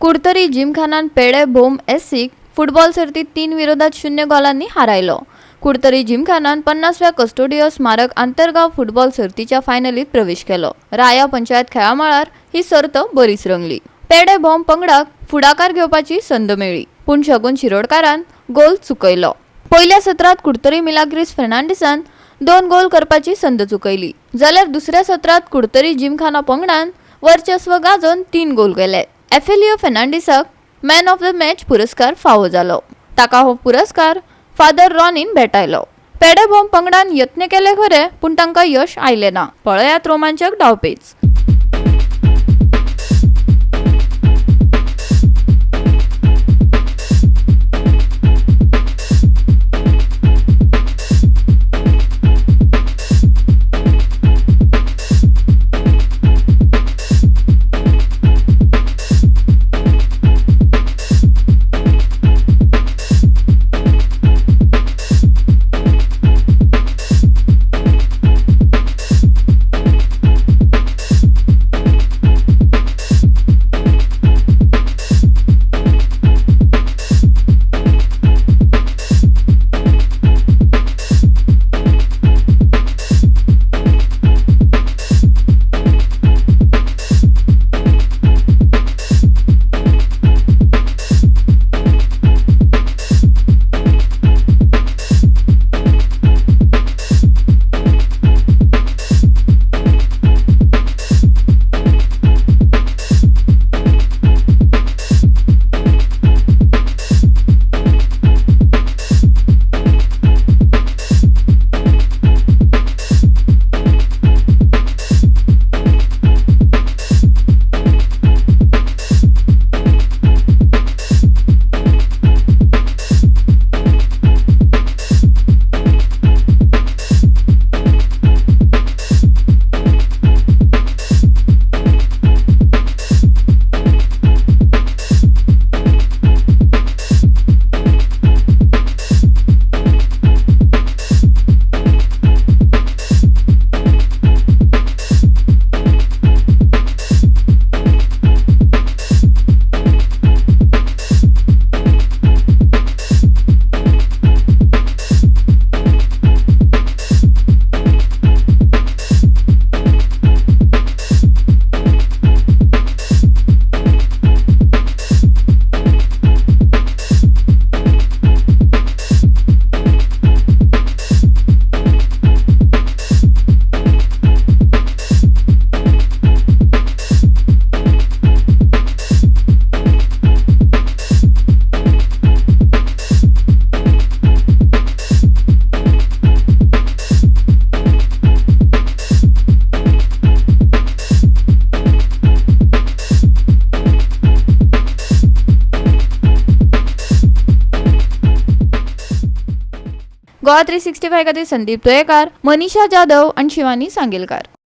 Curtorim जिमखानान Peddem SC football सर्तीत 3-0 गोलांनी हारायलो। कुडतरी जिमखानान 50व्या कस्टोडियो स्मारक आंतरगाव football सर्तीच्या फायनलीत प्रवेश केलो। राया पंचायत खेळामळार ही सर्त बरीच रंगली। पेडेम पंगडाक फुडाकार घेवपाची संद मेळ्ळी, पूण शगुन शिरोडकारान गोल चुकयलो। पयल्या सत्रात कुडतरी मिलाग्रिस फेर्नांडिसान 2 गोल करपाची संद चुकयली, जाल्यार दुसऱ्या सत्रात कुडतरी जिमखाना पंगडान वर्चस्व गाजोवन 3 गोल केले। एफेलियो फेर्नांडिसाक मॅन ऑफ द मॅच पुरस्कार फावो जालो। ताका हो पुरस्कार फादर रॉनीन भेटायलो। पेडेम पंगडान यत्न केले खरे, पूण तांकां यश आयले ना। पळयात रोमांचक डावपेच। GOA365 खातीर संदीप तुयेकार, मनीषा जाधव आणि शिवानी सांगेलकार।